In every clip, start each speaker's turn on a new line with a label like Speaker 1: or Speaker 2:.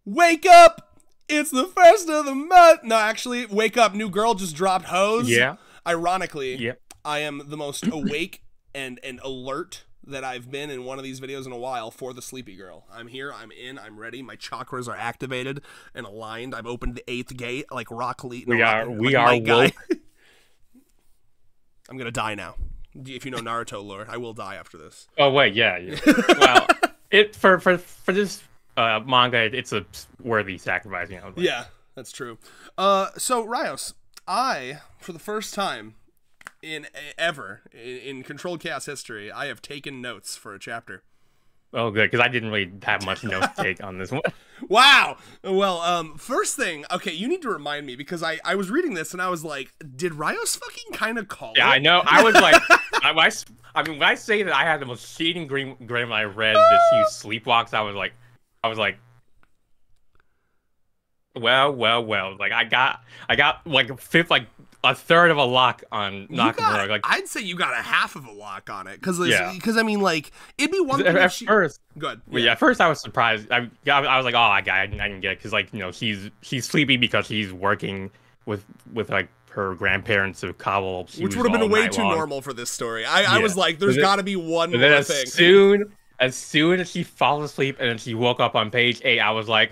Speaker 1: Wake up! It's the first of the month. No, actually, wake up. New girl just dropped hose.
Speaker 2: Yeah.
Speaker 1: Ironically,
Speaker 2: Yep.
Speaker 1: I am the most awake and alert that I've been in one of these videos in a while for the sleepy girl. I'm here. I'm in. I'm ready. My chakras are activated and aligned. I've opened the 8th gate like Rock Lee.
Speaker 2: We are woke.
Speaker 1: I'm gonna die now. If you know Naruto lore, I will die after this.
Speaker 2: Oh wait, yeah. Well, for this manga, it's a worthy sacrifice. You know. Like.
Speaker 1: Yeah, that's true. So Rios, I for the first time in Controlled Chaos history, I have taken notes for a chapter.
Speaker 2: Oh, good, because I didn't really have much notes to take on this one.
Speaker 1: Wow. Well, first thing, okay, you need to remind me, because I was reading this and I was like, did Rios fucking kind of call
Speaker 2: Yeah,
Speaker 1: it?
Speaker 2: I know. I was like, I mean, when I say that I had the most shading green when I read that she sleepwalks, I was like, well. Like I got like a third of a lock on Nakamura. Like
Speaker 1: I'd say you got a half of a lock on it, because
Speaker 2: Yeah.
Speaker 1: I mean, like, it'd be one thing
Speaker 2: at first.
Speaker 1: Good.
Speaker 2: Yeah. At first I was surprised. I was like, oh, I didn't get it, because like, you know, she's sleepy because she's working with like her grandparents of cobble,
Speaker 1: which would have been way too normal for this story. I was like, there's got to be one more thing.
Speaker 2: As soon as she falls asleep and then she woke up on page 8, I was like,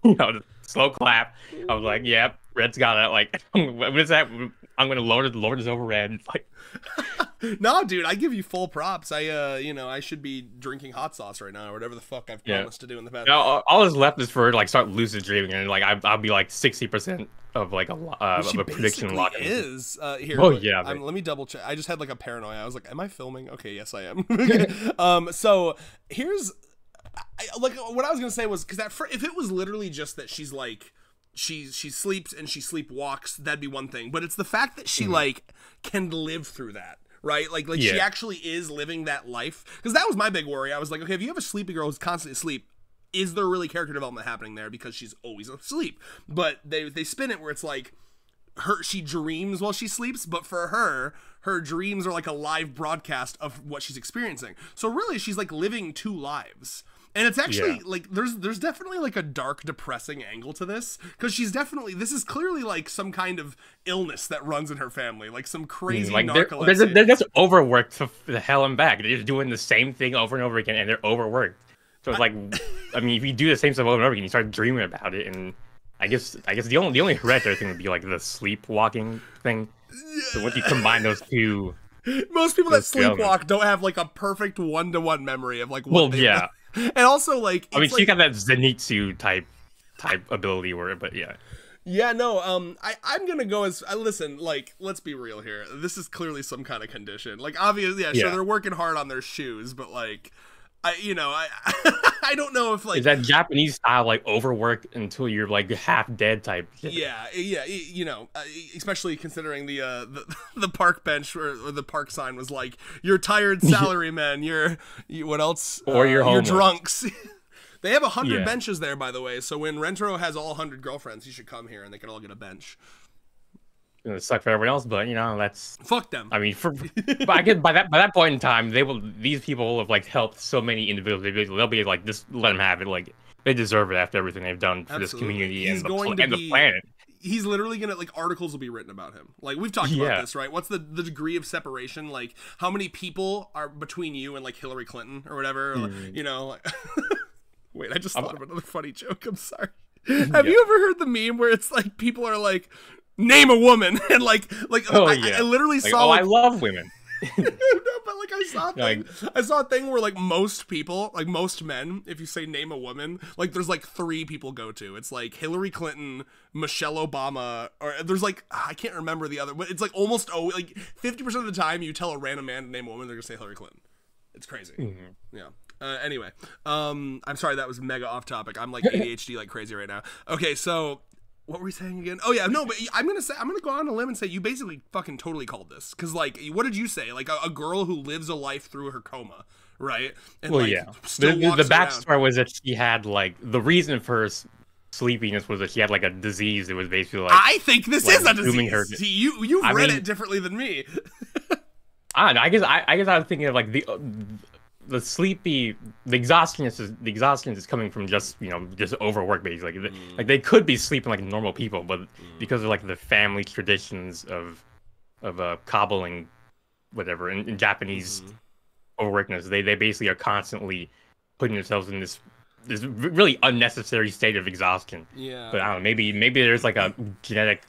Speaker 2: you know, slow clap. I was like, yep, Red's got it. Like, what is that? I'm gonna load this over Red. Like,
Speaker 1: no, dude, I give you full props. I should be drinking hot sauce right now, or whatever the fuck I've promised to do in the past.
Speaker 2: No, all that's left is for like start lucid dreaming, and like I'll be like 60% of like of a prediction lock.
Speaker 1: Is here.
Speaker 2: Oh yeah.
Speaker 1: Let me double check. I just had like a paranoia. I was like, am I filming? Okay, yes, I am. So here's like what I was gonna say was, because if it was literally just that she's like, she sleeps and she sleepwalks, that'd be one thing. But it's the fact that she like can live through that, right? Like she actually is living that life. Because that was my big worry. I was like, okay, if you have a sleepy girl who's constantly asleep, is there really character development happening there because she's always asleep? But they spin it where it's like she dreams while she sleeps, but for her dreams are like a live broadcast of what she's experiencing. So really, she's like living 2 lives. And it's actually like there's definitely like a dark, depressing angle to this, because this is clearly like some kind of illness that runs in her family, like some crazy narcolepsy.
Speaker 2: They're just overworked to the hell and back. They're just doing the same thing over and over again, and they're overworked. So it's like, I mean, if you do the same stuff over and over again, you start dreaming about it, and I guess the only hereditary thing would be like the sleepwalking thing. So once you combine those two,
Speaker 1: most people that sleepwalk don't have like a perfect 1-to-1 memory of like what they did. And also, like,
Speaker 2: I mean, she got that Zenitsu type ability, but yeah.
Speaker 1: Yeah, no, I'm gonna go as listen, like, let's be real here. This is clearly some kind of condition. Like, obviously, sure, they're working hard on their shoes, but like, I don't know if like,
Speaker 2: is that Japanese style like overwork until you're like half dead type shit?
Speaker 1: Yeah, especially considering the park bench or the park sign was like, you're tired salarymen, you what else,
Speaker 2: or you're
Speaker 1: drunks. They have 100 benches there, by the way, so when Rentaro has all 100 girlfriends, you should come here and they can all get a bench.
Speaker 2: It's gonna suck for everyone else, but you know, that's
Speaker 1: fuck them.
Speaker 2: I mean, but I guess by that point in time, these people will have like helped so many individuals. They'll be like, just let them have it. Like, they deserve it after everything they've done for this community and the planet.
Speaker 1: He's literally gonna, like, articles will be written about him. Like, we've talked about this, right? What's the degree of separation? Like, how many people are between you and like Hillary Clinton or whatever? Like, you know, like wait, I just thought of another funny joke. I'm sorry. Have you ever heard the meme where it's like people are like, name a woman, and like I literally saw.
Speaker 2: Oh, I love women.
Speaker 1: No, but like I saw a thing where like most people, like most men, if you say name a woman, like there's like 3 people go to. It's like Hillary Clinton, Michelle Obama, or there's like I can't remember the other, but it's like almost like 50% of the time you tell a random man to name a woman, they're gonna say Hillary Clinton. It's crazy. Yeah. Anyway, I'm sorry, that was mega off topic. I'm like ADHD like crazy right now. Okay, so what were we saying again? Oh yeah, no, but I'm gonna go on a limb and say you basically fucking totally called this, because like, what did you say? Like a girl who lives a life through her coma, right? And
Speaker 2: well, like, the backstory was that she had like the reason for her sleepiness was that she had like a disease that was basically like.
Speaker 1: I think this is a disease. See, you've read it differently than me.
Speaker 2: I don't know, I guess I was thinking of like the exhaustion is coming from just just overwork basically. Like they could be sleeping like normal people, but because of like the family traditions of cobbling, whatever in Japanese overworkedness, they basically are constantly putting themselves in this really unnecessary state of exhaustion.
Speaker 1: Yeah.
Speaker 2: But I don't know, maybe there's like a genetic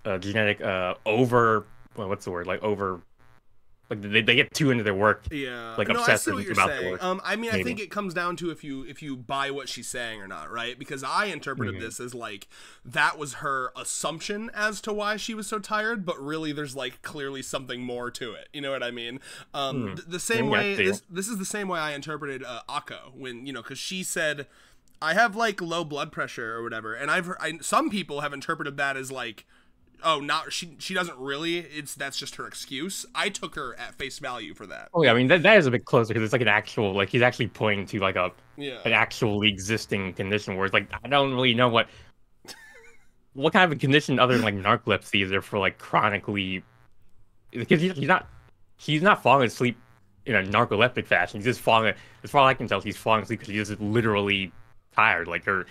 Speaker 2: over, well, what's the word, like over, like they get too into their work.
Speaker 1: Yeah.
Speaker 2: Like
Speaker 1: no,
Speaker 2: obsessive
Speaker 1: I see what
Speaker 2: about
Speaker 1: you're
Speaker 2: their
Speaker 1: saying.
Speaker 2: work.
Speaker 1: I mean,
Speaker 2: Maybe.
Speaker 1: I think it comes down to if you buy what she's saying or not, right? Because I interpreted this as like that was her assumption as to why she was so tired, but really there's like clearly something more to it. You know what I mean? The same way this is the same way I interpreted Akko when, because she said I have like low blood pressure or whatever, and I've heard, some people have interpreted that as like, oh, not she doesn't really. That's just her excuse. I took her at face value for that.
Speaker 2: Oh yeah, I mean that is a bit closer because it's like an actual, like he's actually pointing to like an actually existing condition where it's like I don't really know what kind of a condition other than like narcolepsy is there for like chronically, because he's not falling asleep in a narcoleptic fashion. He's just falling. As far as I can tell, he's falling asleep because he's just literally tired. Like her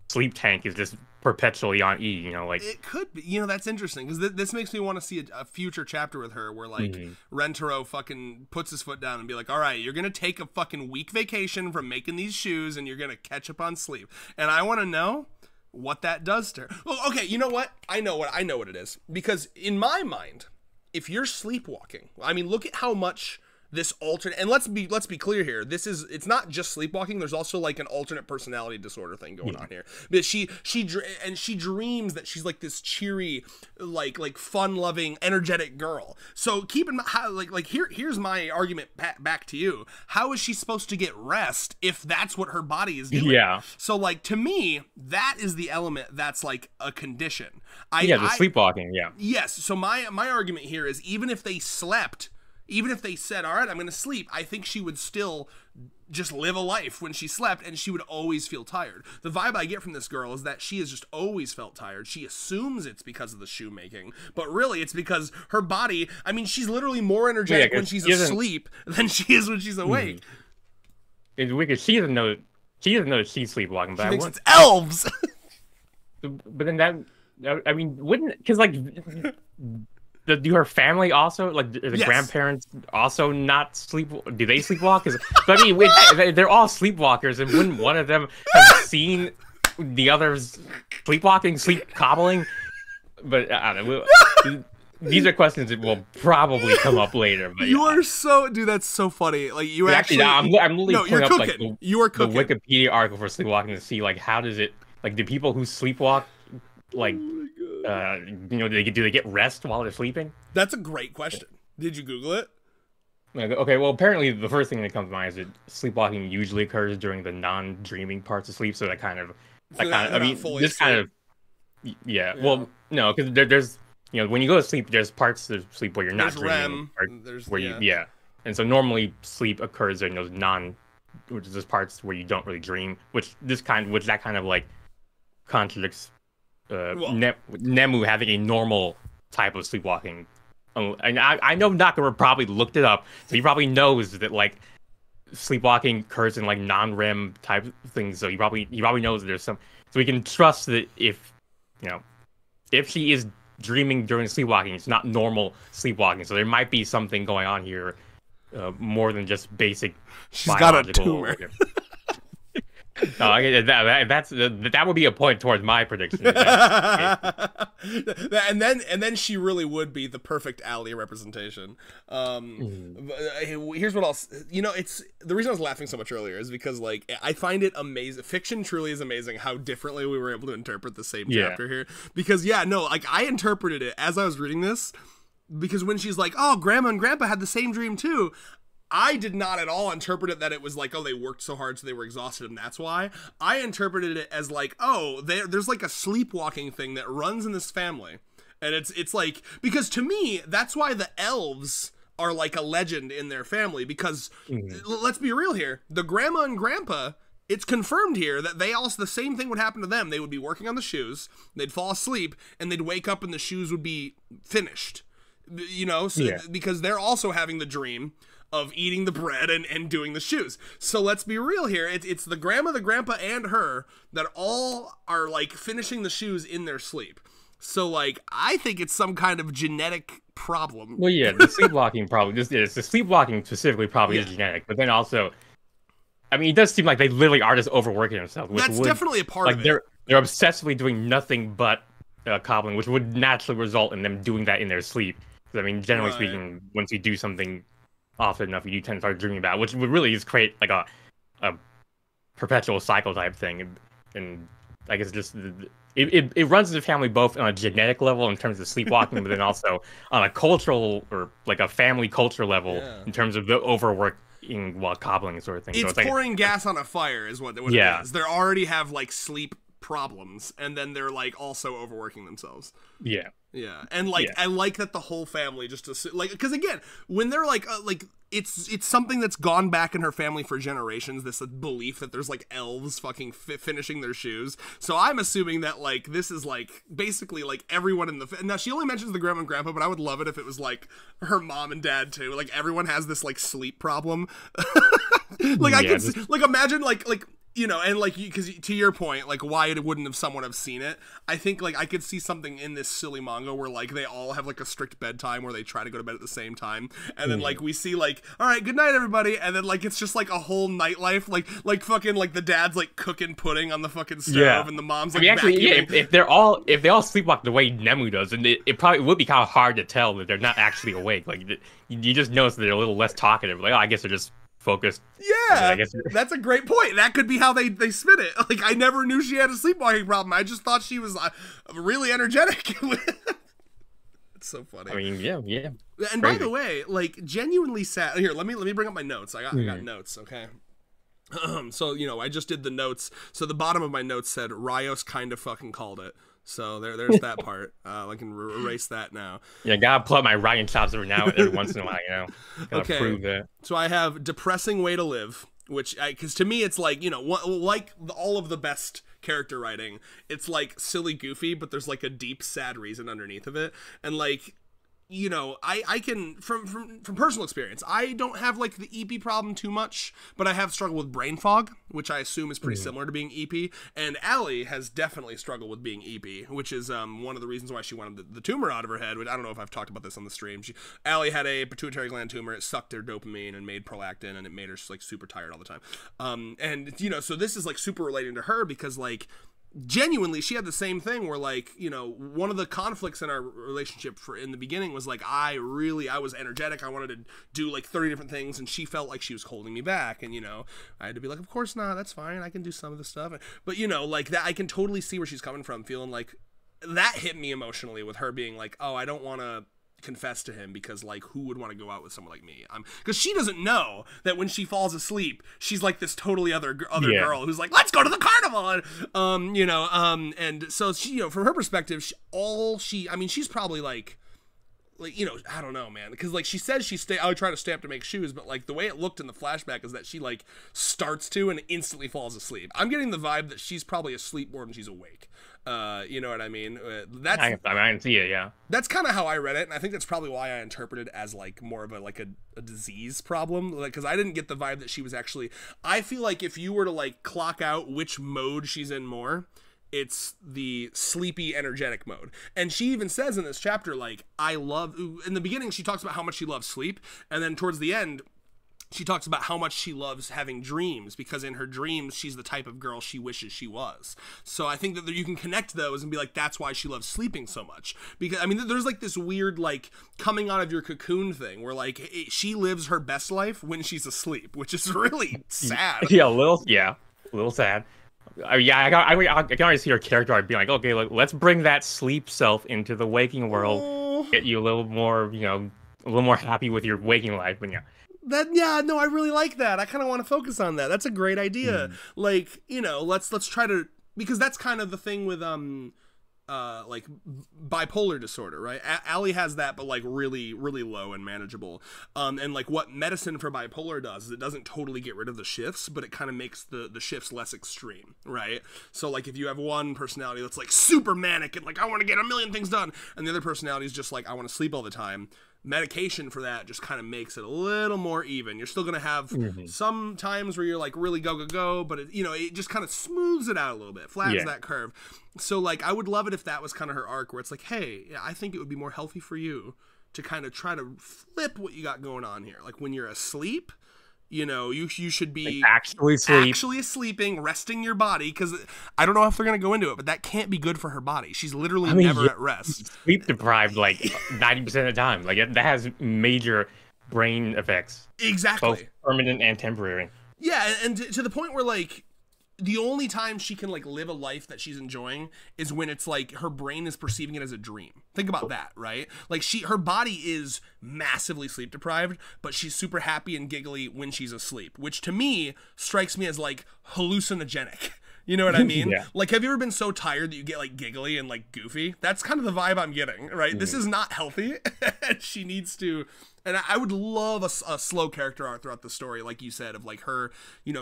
Speaker 2: sleep tank is just perpetually on E, like
Speaker 1: it could be. That's interesting because this makes me want to see a future chapter with her where like Rentaro fucking puts his foot down and be like, all right, you're gonna take a fucking week vacation from making these shoes and you're gonna catch up on sleep, and I want to know what that does to her. Well, okay, you know what? I know what it is, because in my mind, if you're sleepwalking, I mean, look at how much this alternate, and let's be clear here, it's not just sleepwalking, there's also like an alternate personality disorder thing going on here. But she dreams that she's like this cheery, like fun-loving, energetic girl. So keep in mind, like here's my argument back to you. How is she supposed to get rest if that's what her body is doing?
Speaker 2: Yeah.
Speaker 1: So like to me, that is the element that's like a condition.
Speaker 2: Sleepwalking, yeah.
Speaker 1: Yes, so my argument here is even if they said, all right, I'm going to sleep, I think she would still just live a life when she slept, and she would always feel tired. The vibe I get from this girl is that she has just always felt tired. She assumes it's because of the shoemaking, but really it's because her body, I mean, she's literally more energetic when she's asleep than she is when she's awake.
Speaker 2: It's weird, she doesn't know she's sleepwalking, but
Speaker 1: she thinks it's elves!
Speaker 2: But then I mean, wouldn't, because like... Do her family also, like, the grandparents also not sleep? Do they sleepwalk? But I mean, they're all sleepwalkers, and wouldn't one of them have seen the others sleepwalking, sleep cobbling? But I don't know. These are questions that will probably come up later. But
Speaker 1: you are so, dude. That's so funny. Like you actually,
Speaker 2: I'm literally pulling up like
Speaker 1: you are cooking.
Speaker 2: The Wikipedia article for sleepwalking to see like how does it, like, do people who sleepwalk like. Do they get rest while they're sleeping?
Speaker 1: That's a great question. Did you Google it?
Speaker 2: Okay, well, apparently the first thing that comes to mind is that sleepwalking usually occurs during the non-dreaming parts of sleep. So that kind of, yeah. Well, no, because there's, when you go to sleep, there's parts of sleep where you're not dreaming,
Speaker 1: REM,
Speaker 2: and so normally sleep occurs during those which is those parts where you don't really dream, which that kind of like contradicts. Nemu having a normal type of sleepwalking, and I know Nakamura probably looked it up, so he probably knows that like sleepwalking occurs in like non-REM type things. So he probably knows that there's some. So we can trust that if she is dreaming during sleepwalking, it's not normal sleepwalking. So there might be something going on here, more than just basic.
Speaker 1: She's got a tumor.
Speaker 2: No, that would be a point towards my prediction.
Speaker 1: And then she really would be the perfect Allie representation. Here's what else. It's the reason I was laughing so much earlier is because like I find it amazing. Fiction truly is amazing how differently we were able to interpret the same chapter here. Because like I interpreted it as I was reading this, because when she's like, "Oh, Grandma and Grandpa had the same dream too." I did not at all interpret it that it was like, oh, they worked so hard so they were exhausted and that's why. I interpreted it as like, oh, there's like a sleepwalking thing that runs in this family. And it's like, because to me, that's why the elves are like a legend in their family, because let's be real here. The Grandma and Grandpa, it's confirmed here that they also, the same thing would happen to them. They would be working on the shoes, they'd fall asleep, and they'd wake up and the shoes would be finished. Because they're also having the dream of eating the bread and doing the shoes. So let's be real here. It's the grandma, the grandpa, and her that all are like finishing the shoes in their sleep. So like I think it's some kind of genetic problem.
Speaker 2: Well, yeah, the sleepwalking probably just is. The sleepwalking specifically probably is genetic, but then also, I mean, it does seem like they literally are just overworking themselves. Which
Speaker 1: That's definitely a part of it.
Speaker 2: They're obsessively doing nothing but cobbling, which would naturally result in them doing that in their sleep. I mean, generally speaking, once you do something often enough, you do tend to start dreaming about it, which would really just create like a perpetual cycle type thing. And I guess just it runs in the family both on a genetic level in terms of sleepwalking, but then also on a cultural or like a family culture level in terms of the overworking while cobbling sort of thing.
Speaker 1: It's pouring gas on a fire is what it is. They already have like sleep problems, and then they're like also overworking themselves. Yeah, and like I like that the whole family just like, because again, when they're like it's something that's gone back in her family for generations, this belief that there's like elves fucking finishing their shoes. So I'm assuming that like this is like basically like everyone in the now she only mentions the grandma and grandpa, but I would love it if it was like her mom and dad too. Like everyone has this like sleep problem. Like I could like imagine like you know, and like, because to your point, like, why wouldn't have someone have seen it? I think like I could see something in this silly manga where like they all have like a strict bedtime where they try to go to bed at the same time, and then like we see like, all right, good night everybody, and then like it's just like a whole nightlife, like fucking like the dad's like cooking pudding on the fucking stove, and the mom's like vacuuming.
Speaker 2: If they all sleepwalk the way Nemu does, and it probably would be kind of hard to tell that they're not actually awake. Like you just notice that they're a little less talkative. Like, oh, I guess they're just focused.
Speaker 1: Yeah, that's a great point. That could be how they spin it. Like, I never knew she had a sleepwalking problem. I just thought she was really energetic. It's so funny.
Speaker 2: I mean, yeah.
Speaker 1: And by the way, like, genuinely sad. Here, let me bring up my notes. I got notes. Okay. So you know, I just did the notes. So the bottom of my notes said Rios kind of fucking called it. So there's that part. I can erase that now. Yeah,
Speaker 2: gotta pull up my Ryan chops every once in a while, you know. Gotta prove that.
Speaker 1: So I have depressing way to live, which because to me it's like, you know, like all of the best character writing, it's like silly goofy, but there's like a deep sad reason underneath of it, and like, you know, I can from personal experience, I don't have like the EP problem too much, but I have struggled with brain fog, which I assume is pretty similar to being EP. And Allie has definitely struggled with being EP, which is one of the reasons why she wanted the tumor out of her head. Which I don't know if I've talked about this on the stream. Allie had a pituitary gland tumor. It sucked her dopamine and made prolactin, and it made her like super tired all the time. And you know, so this is like super relating to her because like, genuinely she had the same thing where like, you know, one of the conflicts in our relationship in the beginning was like I was energetic, I wanted to do like 30 different things, and she felt like she was holding me back, and you know, I had to be like, of course not, that's fine, I can do some of the stuff. But you know, like that, I can totally see where she's coming from, feeling like that hit me emotionally with her being like, oh, I don't want to confess to him because like who would want to go out with someone like me? Because she doesn't know that when she falls asleep she's like this totally other girl who's like, let's go to the carnival, and you know, and so she, you know, from her perspective, she's probably like, you know, I don't know, man, because like she says I would try to stay up to make shoes, but like the way it looked in the flashback is that she like starts to and instantly falls asleep. I'm getting the vibe that she's probably asleep more than she's awake. You know what I mean?
Speaker 2: I can see it, yeah.
Speaker 1: That's kind of how I read it, and I think that's probably why I interpreted it as like more of a disease problem, like, because I didn't get the vibe that she was actually. I feel like if you were to like clock out which mode she's in more, it's the sleepy, energetic mode. And she even says in this chapter, like, in the beginning she talks about how much she loves sleep, and then towards the end she talks about how much she loves having dreams, because in her dreams she's the type of girl she wishes she was. So I think that you can connect those and be like, that's why she loves sleeping so much. Because I mean, there's like this weird like coming out of your cocoon thing where like she lives her best life when she's asleep, which is really sad.
Speaker 2: Yeah, a little sad. I can already see her character arc being like, okay, let's bring that sleep self into the waking world, get you a little more, you know, a little more happy with your waking life. But
Speaker 1: I really like that. I kind of want to focus on that. That's a great idea. Like, you know, let's try to, because that's kind of the thing with like bipolar disorder, right? Allie has that, but like really, really low and manageable. And like what medicine for bipolar does is it doesn't totally get rid of the shifts, but it kind of makes the shifts less extreme, right? So like if you have one personality that's like super manic and like I want to get a million things done, and the other personality is just like I want to sleep all the time, medication for that just kind of makes it a little more even. You're still gonna have some times where you're like really go, but it just kind of smooths it out a little bit, flattens that curve. So like I would love it if that was kind of her arc, where it's like, hey, I think it would be more healthy for you to kind of try to flip what you got going on here. Like when you're asleep, you should be
Speaker 2: like
Speaker 1: actually sleeping, resting your body, because I don't know if they're going to go into it, but that can't be good for her body. She's literally never at rest.
Speaker 2: Sleep deprived like 90% of the time. Like that has major brain effects.
Speaker 1: Exactly.
Speaker 2: Both permanent and temporary.
Speaker 1: Yeah, and to the point where like the only time she can like live a life that she's enjoying is when it's like her brain is perceiving it as a dream. Think about that, right? Like her body is massively sleep deprived, but she's super happy and giggly when she's asleep, which to me strikes me as like hallucinogenic. You know what I mean?
Speaker 2: Yeah.
Speaker 1: Like, have you ever been so tired that you get like giggly and like goofy? That's kind of the vibe I'm getting, right? This is not healthy. She needs to. And I would love a slow character arc throughout the story, like you said, of like her,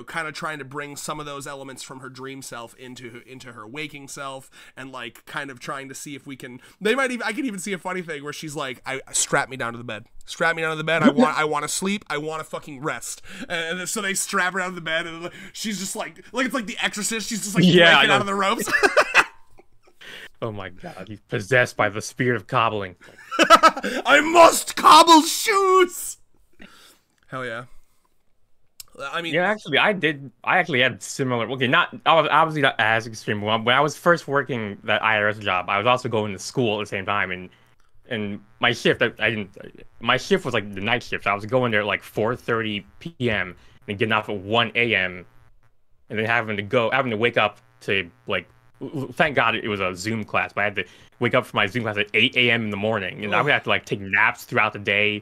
Speaker 1: kind of trying to bring some of those elements from her dream self into her waking self, and like kind of trying to see if we can. I could even see a funny thing where she's like, strap me down to the bed. Strap me down to the bed. I want to sleep. I want to fucking rest. And so they strap her down to the bed, and she's just like it's like The Exorcist. She's just like breaking out of the ropes.
Speaker 2: Oh my god, he's possessed by the spirit of cobbling.
Speaker 1: I must cobble shoes! Hell yeah. I mean...
Speaker 2: Yeah, actually, I actually had similar... Okay, obviously not as extreme. When I was first working that IRS job, I was also going to school at the same time, and my shift, my shift was like the night shift. So I was going there at like 4:30 p.m. and getting off at 1 a.m. and then having to wake up to like... Thank God it was a Zoom class, but I had to wake up for my Zoom class at 8 a.m. in the morning, and I would have to like take naps throughout the day.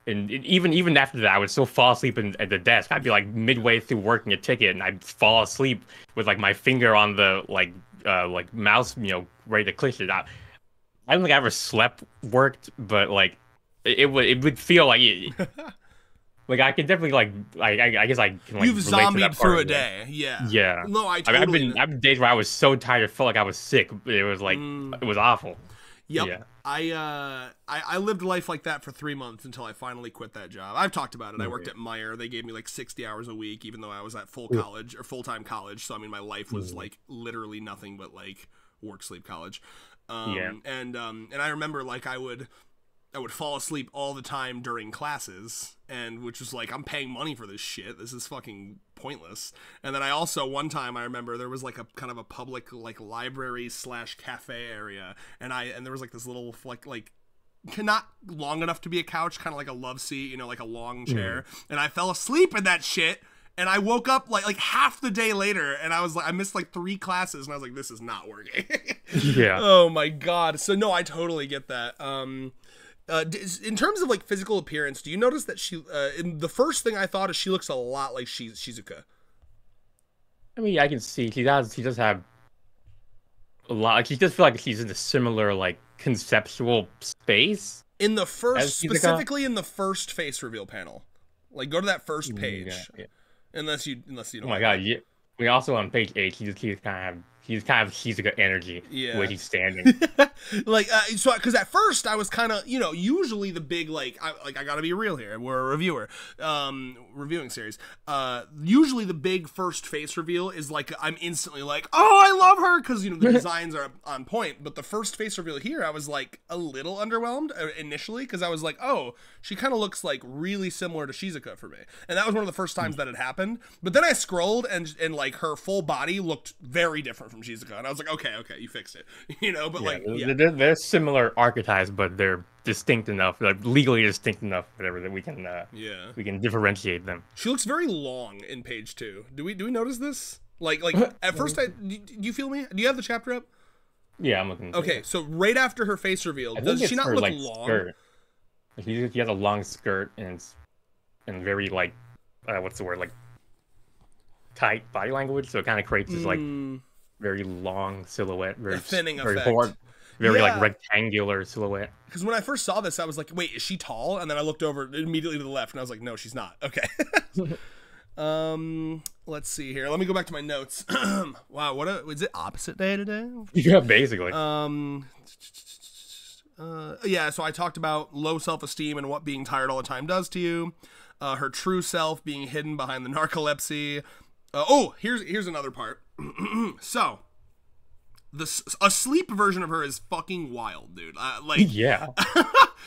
Speaker 2: And even after that, I would still fall asleep at the desk. I'd be like midway through working a ticket, and I'd fall asleep with like my finger on the like mouse, ready to click it. I don't think I ever worked, but like it would feel like it. Like I can definitely I guess I can like
Speaker 1: you've zombied through a day, yeah.
Speaker 2: Yeah.
Speaker 1: No, I totally.
Speaker 2: I've been days where I was so tired, I felt like I was sick. It was like it was awful.
Speaker 1: Yep.
Speaker 2: Yeah.
Speaker 1: I lived life like that for 3 months until I finally quit that job. I've talked about it. I worked at Meyer. They gave me like 60 hours a week, even though I was at full-time college. So I mean, my life was like literally nothing but like work, sleep, college. And I remember like I would fall asleep all the time during classes, and which was like, I'm paying money for this shit. This is fucking pointless. And then I also, one time I remember there was like a kind of a public like library / cafe area, and there was like this little like not long enough to be a couch, kind of like a love seat, like a long chair. And I fell asleep in that shit. And I woke up like half the day later, and I was like, I missed like 3 classes, and I was like, this is not working.
Speaker 2: Yeah.
Speaker 1: Oh my God. So no, I totally get that. In terms of like physical appearance, do you notice that she? The first thing I thought is she looks a lot like Shizuka.
Speaker 2: I mean, I can see she does have a lot. Like, she does feel like she's in a similar like conceptual space.
Speaker 1: In the first, specifically in the first face reveal panel, like go to that first page.
Speaker 2: Yeah.
Speaker 1: Unless you don't.
Speaker 2: Oh my God! Yeah. We also on page 8. He's kind of Shizuka energy.
Speaker 1: Yeah.
Speaker 2: Where he's standing.
Speaker 1: Like so, because at first I was kind of usually the big I gotta be real here. We're a reviewer, reviewing series. Usually the big first face reveal is like I'm instantly like, oh, I love her, because the designs are on point. But the first face reveal here, I was like a little underwhelmed initially, because I was like, oh, she kind of looks like really similar to Shizuka for me, and that was one of the first times that had happened. But then I scrolled and like her full body looked very different from Shizuka, and I was like, okay, you fixed it, But
Speaker 2: they're similar archetypes, but they're distinct enough, like legally distinct enough, whatever, that we can differentiate them.
Speaker 1: She looks very long in page 2. Do we notice this? Like at first, do you feel me? Do you have the chapter up?
Speaker 2: Yeah, I'm looking.
Speaker 1: Okay, so right after her face reveal, does she not look long?
Speaker 2: Skirt. He has a long skirt and very like what's the word, like tight body language, so it kind of creates this like very long silhouette, very
Speaker 1: thinning
Speaker 2: effect.
Speaker 1: Like
Speaker 2: rectangular silhouette.
Speaker 1: Because when I first saw this, I was like, wait, is she tall? And then I looked over immediately to the left, and I was like, no, she's not. Okay. Let's see here. Let me go back to my notes. Wow, is it opposite day today?
Speaker 2: Yeah, basically.
Speaker 1: Yeah, so I talked about low self-esteem and what being tired all the time does to you. Her true self being hidden behind the narcolepsy. Here's another part. So, a sleep version of her is fucking wild, dude.
Speaker 2: Yeah.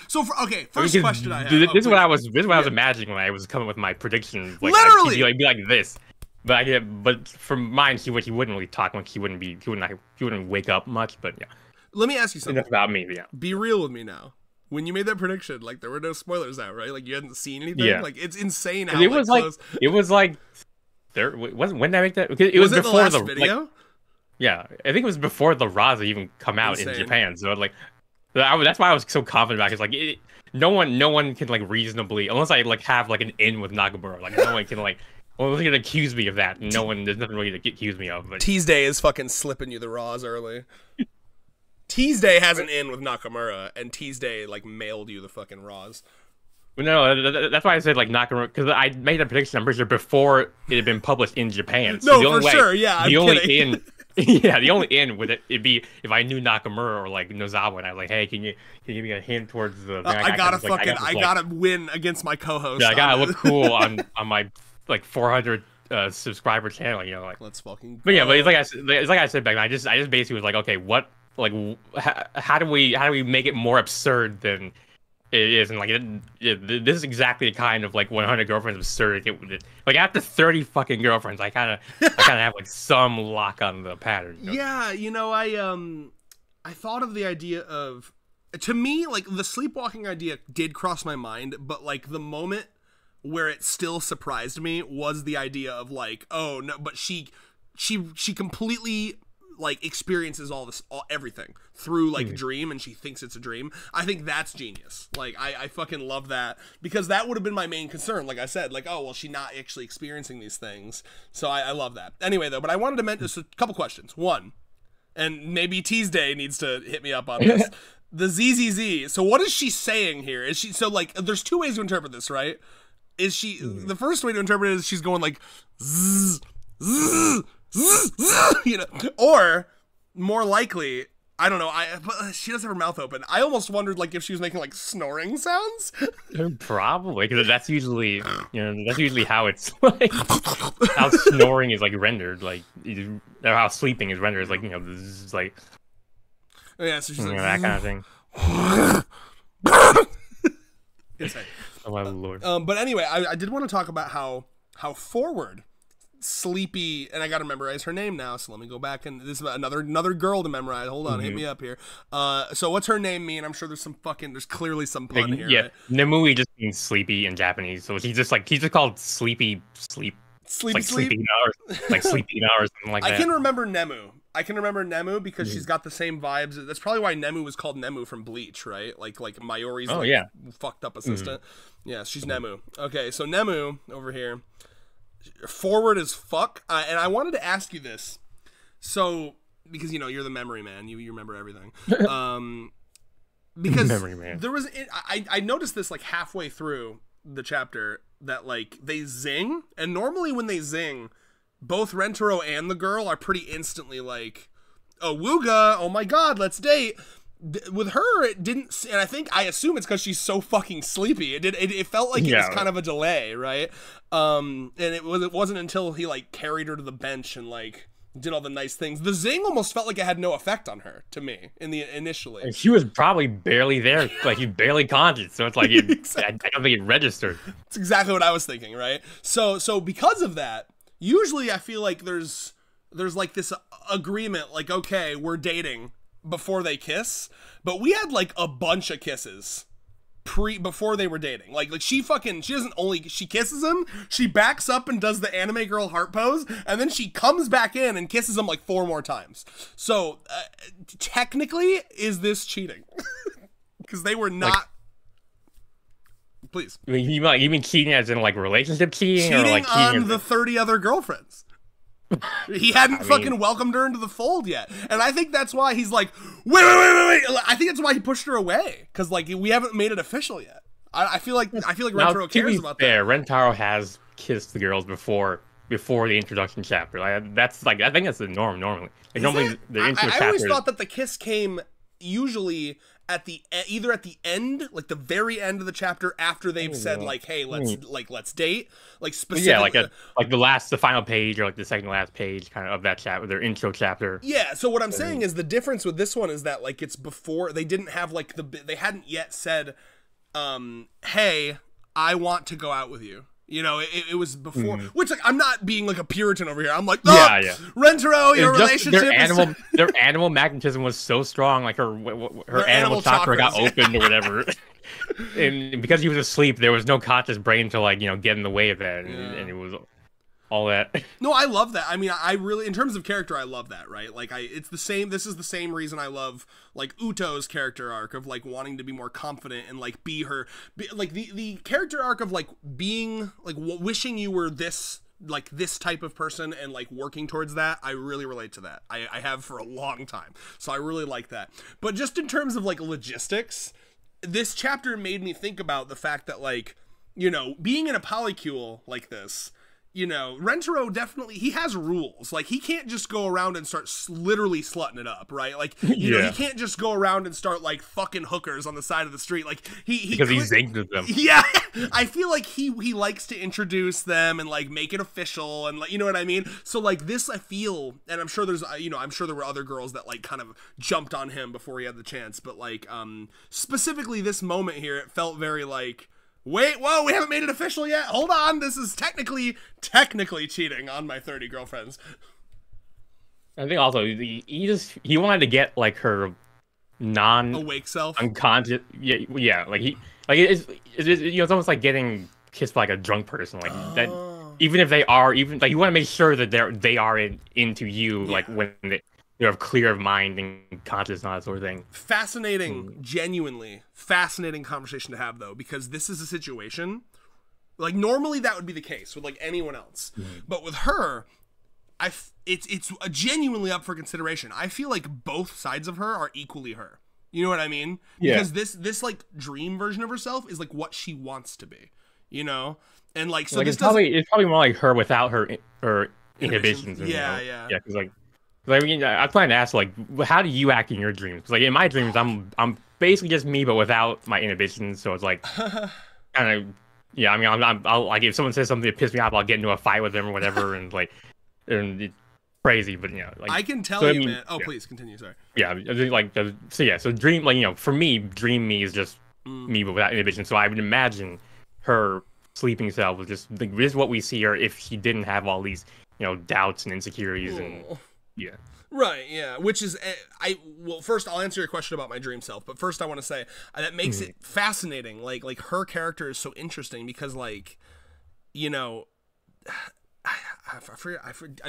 Speaker 1: So, first question I have.
Speaker 2: This is what I was imagining when I was coming with my predictions. Like,
Speaker 1: Literally,
Speaker 2: she'd be like this. But from mine, he wouldn't really talk much. He wouldn't wake up much. But yeah.
Speaker 1: Let me ask you something.
Speaker 2: Enough about me. Yeah.
Speaker 1: Be real with me now. When you made that prediction, like there were no spoilers out, right? Like you hadn't seen anything.
Speaker 2: Yeah.
Speaker 1: Like it's insane how
Speaker 2: it was
Speaker 1: close.
Speaker 2: It was like there wasn't. When did I make that? Because it was before
Speaker 1: the last video.
Speaker 2: Like, yeah, I think it was before the Raza even come out in Japan. So like, that's why I was so confident about it. Cause like no one can like reasonably, unless I like have like an in with Nakamura. Like no one can like. Well, they're gonna accuse me of that. There's nothing really to accuse me of. But
Speaker 1: Tuesday is fucking slipping you the Raws early. Tuesday has an in with Nakamura, and Tuesday like mailed you the fucking Raws.
Speaker 2: No, that's why I said like Nakamura, because I made a prediction. I'm pretty sure before it had been published in Japan.
Speaker 1: So no, for sure. Yeah,
Speaker 2: the only in, yeah, the only in would it'd be if I knew Nakamura or like Nozawa, and I was like, hey, can you give me a hint towards the?
Speaker 1: I gotta win against my co-host.
Speaker 2: Yeah, I gotta look cool on my like 400 subscriber channel. You know, like
Speaker 1: let's fucking.
Speaker 2: But yeah, but it's like I said back then. I just basically was like, okay, what? Like, how do we make it more absurd than it is? And like, this is exactly the kind of like 100 girlfriends absurd. Like after 30 fucking girlfriends, I kind of have like some lock on the pattern. You know?
Speaker 1: Yeah, you know, I thought of the idea of, to me, like the sleepwalking idea did cross my mind, but like the moment where it still surprised me was the idea of like, oh no, but she completely like experiences everything through like a dream, and she thinks it's a dream. I think that's genius. Like I fucking love that, because that would have been my main concern. Like I said, like, oh well, she's not actually experiencing these things. So I love that. Anyway though, but I wanted to mention just a couple questions. One, and maybe Tuesday needs to hit me up on this. The ZZZ. So what is she saying here? Is she, so like there's two ways to interpret this, right? Is she, the first way to interpret it is she's going like zzz, zzz, you know, or more likely, I don't know, but she does have her mouth open. I almost wondered like if she was making like snoring sounds.
Speaker 2: Probably, because that's usually how it's like how snoring is like rendered, like or how sleeping is rendered, is like, you know, this is like,
Speaker 1: yeah, so she's like,
Speaker 2: that kind of thing. Oh my lord.
Speaker 1: But anyway, I did want to talk about how forward Sleepy, and I gotta memorize her name now, so let me go back, and this is another girl to memorize. Hold on, hit me up here. So what's her name mean? I'm sure there's clearly some pun here. Yeah, right?
Speaker 2: Nemui just means sleepy in Japanese, so he's just called sleepy sleep.
Speaker 1: Sleepy
Speaker 2: like sleepy now or something like that.
Speaker 1: I can remember Nemu because she's got the same vibes. That's probably why Nemu was called Nemu from Bleach, right? Like Mayori's fucked up assistant. Yeah, she's Nemu. Okay, so Nemu over here, forward as fuck. And I wanted to ask you this, so because you know you're the memory man, you remember everything. Because memory man. There was I noticed this like halfway through the chapter that like they zing, and normally when they zing, both Rentaro and the girl are pretty instantly like, oh wooga, oh my god, let's date. With her it didn't, and I assume it's because she's so fucking sleepy. It felt like it was kind of a delay, right? And it wasn't until he like carried her to the bench and like did all the nice things. The zing almost felt like it had no effect on her, to me, initially.
Speaker 2: And she was probably barely there, like you barely conscious. So it's like exactly. I don't think it registered.
Speaker 1: It's exactly what I was thinking, right? So because of that, usually I feel like there's like this agreement, like okay, we're dating before they kiss, but we had like a bunch of kisses before they were dating. Like she kisses him, she backs up and does the anime girl heart pose, and then she comes back in and kisses him like 4 more times. So technically, is this cheating? Because they were not. Like, please.
Speaker 2: You mean cheating as in like relationship cheating, or like
Speaker 1: cheating on the 30 other girlfriends? He hadn't fucking welcomed her into the fold yet, and I think that's why he's like, wait. I think that's why he pushed her away, because like we haven't made it official yet. I feel like Rentaro cares about that.
Speaker 2: Rentaro has kissed the girls before the introduction chapter. I think that's the norm normally. Like, normally the intro chapter.
Speaker 1: I always thought that the kiss came usually either at the end, like the very end of the chapter after they've said like, hey, let's date, like specifically,
Speaker 2: yeah, like the final page or like the second last page kind of that chapter, their intro chapter.
Speaker 1: Yeah, so what I'm saying is the difference with this one is that like it's before they didn't have like they hadn't yet said, hey, I want to go out with you. You know, it was before, which like I'm not being like a Puritan over here. I'm like, oh, yeah. Rentaro, your relationship.
Speaker 2: Their animal magnetism was so strong, like her animal chakra got opened or whatever. And because he was asleep, there was no conscious brain to like get in the way of that, and it was all that.
Speaker 1: No, I love that. I mean, I really, in terms of character, I love that, right? Like, it's the same, this is the same reason I love, like, Uto's character arc of, like, wanting to be more confident and, like, like, the character arc of, like, being, like, wishing you were this type of person and, like, working towards that, I really relate to that. I have for a long time. So I really like that. But just in terms of, like, logistics, this chapter made me think about the fact that, like, being in a polycule like this, Rentaro definitely, he has rules. Like, he can't just go around and start literally slutting it up, right? Like, you know, he can't just go around and start, like, fucking hookers on the side of the street. Like,
Speaker 2: because he zigged with them.
Speaker 1: Yeah, I feel like he likes to introduce them and, like, make it official and, like, you know what I mean? So, like, this, I feel, and I'm sure there's, I'm sure there were other girls that, like, kind of jumped on him before he had the chance, but, like, specifically this moment here, it felt very, like, wait, whoa, we haven't made it official yet. Hold on, this is technically cheating on my 30 girlfriends.
Speaker 2: I think also he wanted to get like her
Speaker 1: awake self,
Speaker 2: unconscious. Yeah, like it's almost like getting kissed by like a drunk person, like that. Even if they are, like you want to make sure that they are into you, like when they're clear of mind and conscious and all that sort of thing.
Speaker 1: Fascinating, genuinely fascinating conversation to have, though, because this is a situation, like, normally that would be the case with, like, anyone else. But with her, it's a genuinely up for consideration. I feel like both sides of her are equally her. You know what I mean?
Speaker 2: Yeah.
Speaker 1: Because this like, dream version of herself is, like, what she wants to be, And, like, so
Speaker 2: like,
Speaker 1: this
Speaker 2: it's probably more like her without her inhibitions.
Speaker 1: Yeah.
Speaker 2: Because, like, I mean, I plan to ask, like, how do you act in your dreams? Because, like, in my dreams, I'm basically just me, but without my inhibitions. So it's like, kind of, yeah. I mean, I'll like if someone says something that pisses me off, I'll get into a fight with them or whatever, and like, and it's crazy. But like,
Speaker 1: I can tell you, man. Oh, please continue. Sorry.
Speaker 2: Yeah, like, so dream, like, for me, dream me is just me, but without inhibition. So I would imagine her sleeping self was just like, this is what we see her if she didn't have all these, doubts and insecurities and. Yeah.
Speaker 1: Right, yeah. Which is, well, first I'll answer your question about my dream self, but first I want to say that makes it fascinating. Like her character is so interesting because, like, I don't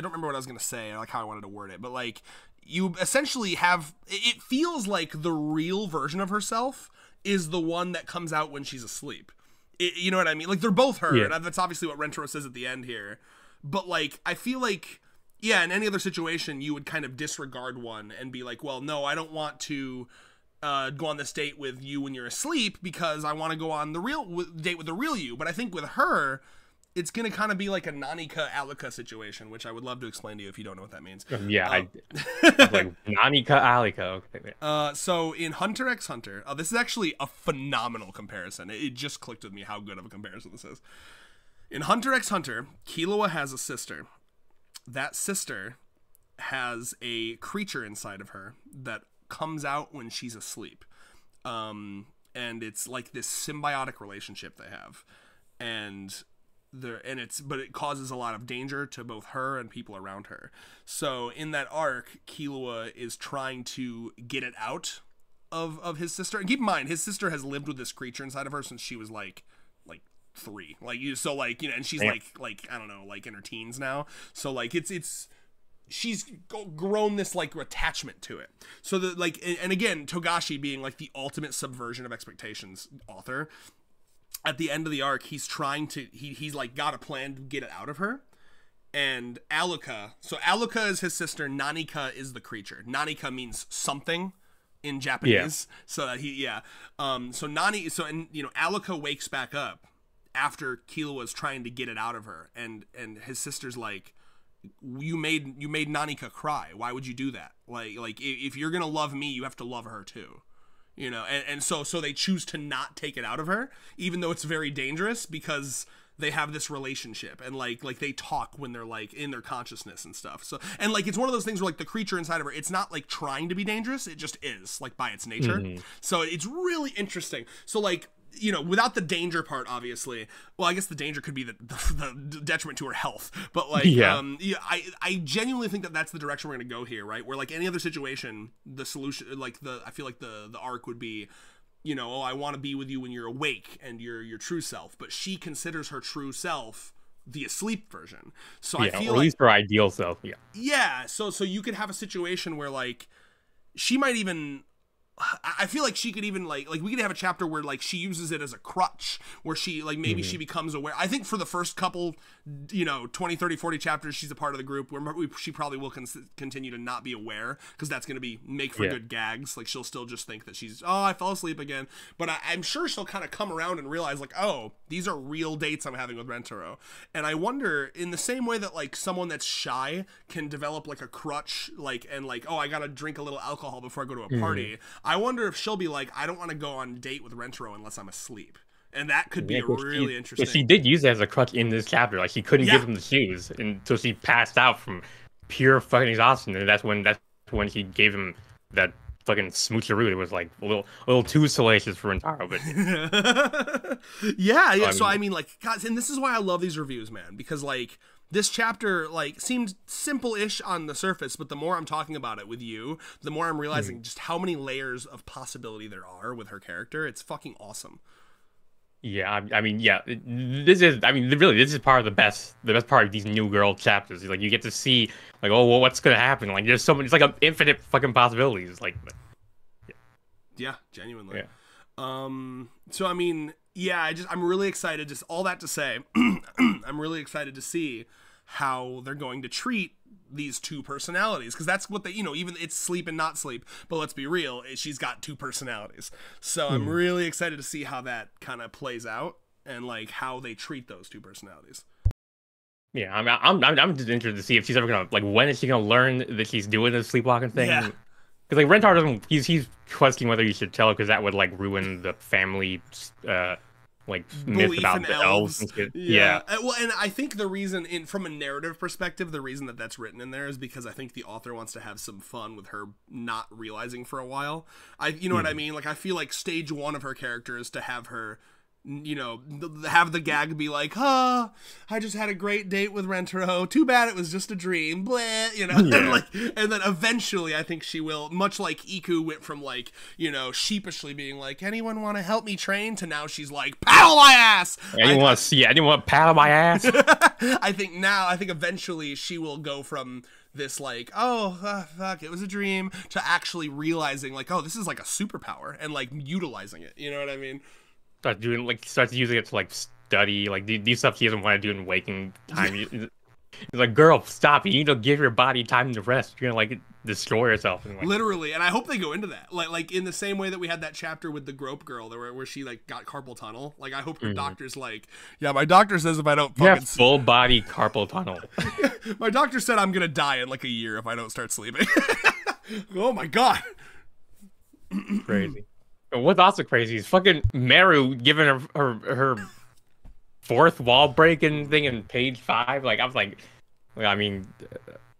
Speaker 1: remember what I was going to say, or like how I wanted to word it, but like, you essentially have, it feels like the real version of herself is the one that comes out when she's asleep. You know what I mean? Like, they're both her, and that's obviously what Rentaro says at the end here. But, like, I feel like, yeah, in any other situation, you would kind of disregard one and be like, well, no, I don't want to go on this date with you when you're asleep because I want to go on the real date with the real you. But I think with her, it's going to kind of be like a Nanika Alika situation, which I would love to explain to you if you don't know what that means.
Speaker 2: Yeah, like Nanika Alika. Okay.
Speaker 1: So in Hunter x Hunter, this is actually a phenomenal comparison. It just clicked with me how good of a comparison this is. In Hunter x Hunter, Killua has a sister. That sister has a creature inside of her that comes out when she's asleep. And it's like this symbiotic relationship they have. But it causes a lot of danger to both her and people around her. So in that arc, Killua is trying to get it out of his sister. And keep in mind, his sister has lived with this creature inside of her since she was like 3, and she's like I don't know, like in her teens now, so like she's grown this like attachment to it. So that, like, and again, Togashi being like the ultimate subversion of expectations author, at the end of the arc, he's trying to he's like got a plan to get it out of her. And Alika is his sister, Nanika is the creature. Nanika means something in Japanese. So that Alika wakes back up after Killua was trying to get it out of her, and his sister's like, you made Nanika cry. Why would you do that? Like if you're gonna love me, you have to love her too. you know, and so they choose to not take it out of her, even though it's very dangerous, because they have this relationship, and like they talk when they're like in their consciousness and stuff. So, and like it's one of those things where like the creature inside of her, it's not like trying to be dangerous, it just is, like, by its nature. So it's really interesting. So like, you know, without the danger part, obviously, well, I guess the danger could be the detriment to her health, but like, yeah, I genuinely think that that's the direction we're gonna go here, right? Where like any other situation, the solution, like I feel like the arc would be, you know, oh, I want to be with you when you're awake and your true self, but she considers her true self the asleep version. So I feel
Speaker 2: or at least her ideal self.
Speaker 1: Yeah. So you could have a situation where like she might even, I feel like she could even like we could have a chapter where like she uses it as a crutch, where she like maybe she becomes aware. I think for the first couple, you know, 20, 30, 40 chapters, she's a part of the group where she probably will continue to not be aware, because that's going to make for good gags. Like she'll still just think that she's, oh, I fell asleep again. But I'm sure she'll kind of come around and realize like, oh, these are real dates I'm having with Rentaro. And I wonder, in the same way that like someone that's shy can develop like a crutch, like, and like, oh, I got to drink a little alcohol before I go to a party. I wonder if she'll be like, I don't want to go on a date with Rentaro unless I'm asleep. And that could be really interesting.
Speaker 2: But she did use it as a crutch in this chapter. Like, she couldn't give him the shoes until she passed out from pure fucking exhaustion. And that's when she gave him that fucking smoocheroo. It was like a little too salacious for Rentaro. But
Speaker 1: yeah. So I mean, like, guys, and this is why I love these reviews, man, because like, this chapter like seemed simple-ish on the surface, but the more I'm talking about it with you, the more I'm realizing just how many layers of possibility there are with her character. It's fucking awesome.
Speaker 2: Yeah, I mean, yeah, this is part of the best part of these New Girl chapters. Like, you get to see, like, oh, well, what's gonna happen? Like, there's so many, it's like infinite fucking possibilities. Like,
Speaker 1: yeah, genuinely. Yeah. So I mean, yeah, I'm really excited. Just all that to say, I'm really excited to see how they're going to treat these two personalities, because that's what they, you know, even it's sleep and not sleep, but let's be real, she's got two personalities. So I'm really excited to see how that kind of plays out, and like how they treat those two personalities.
Speaker 2: Yeah, I'm just interested to see if she's ever gonna, like, when is she gonna learn that she's doing this sleepwalking thing? Yeah. Because like Rentaro doesn't, he's questioning whether you should tell, because that would like ruin the family like myth about the elves and shit. Yeah.
Speaker 1: Well, and I think the reason, from a narrative perspective, the reason that that's written in there is because I think the author wants to have some fun with her not realizing for a while. You know what I mean? Like, I feel like stage one of her character is to have her, you know, have the gag be like, I just had a great date with Rentaro. Too bad it was just a dream. Blah, you know? Yeah. and then eventually I think she will, much like Iku went from like, you know, sheepishly being like, anyone want to help me train, to now she's like, paddle my ass.
Speaker 2: Anyone want to paddle my ass?
Speaker 1: I think eventually she will go from this like, fuck, it was a dream, to actually realizing like, oh, this is like a superpower, and like utilizing it. You know what I mean?
Speaker 2: Starts using it to like study, like do stuff he doesn't want to do in waking time. He's like, girl, stop! You need to give your body time to rest. You're gonna like destroy yourself. And, like,
Speaker 1: literally, and I hope they go into that, like in the same way that we had that chapter with the grope girl, where she like got carpal tunnel. Like, I hope her doctor's like, yeah, my doctor says if I don't fucking
Speaker 2: full body carpal tunnel.
Speaker 1: My doctor said I'm gonna die in like a year if I don't start sleeping. Oh my god,
Speaker 2: crazy. What's also crazy is fucking Meru giving her fourth wall breaking thing in page 5. Like, I was like, I mean,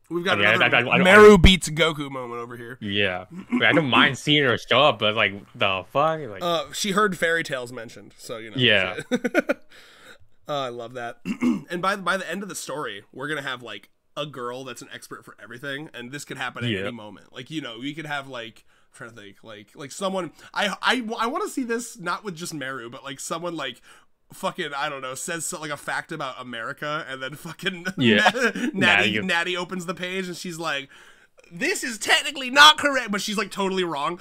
Speaker 1: we've got another Meru beats Goku moment over here.
Speaker 2: Yeah, I don't mind seeing her show up, but like, the fuck, like,
Speaker 1: she heard fairy tales mentioned, so you know.
Speaker 2: Yeah.
Speaker 1: I love that. And by the end of the story, we're gonna have like a girl that's an expert for everything, and this could happen at any moment. Like, you know, we could have like, I'm trying to think, like someone, I want to see this not with just Meru, but like someone like fucking, I don't know, says like a fact about America, and then fucking Natty opens the page and she's like, this is technically not correct, but she's like totally wrong.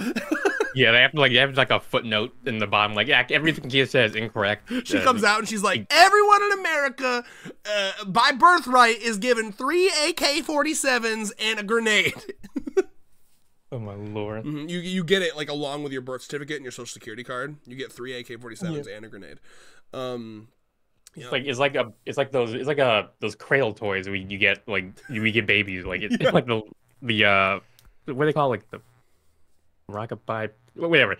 Speaker 2: Yeah, they have like a footnote in the bottom, like, yeah, everything she says is incorrect.
Speaker 1: She comes out and she's like, everyone in America, by birthright, is given 3 AK-47s and a grenade.
Speaker 2: Oh my lord!
Speaker 1: Mm-hmm. You get it like along with your birth certificate and your social security card. You get 3 AK-47s and a grenade.
Speaker 2: It's like those cradle toys we get babies, like it's like the what do they call it? Like Rockabye, whatever.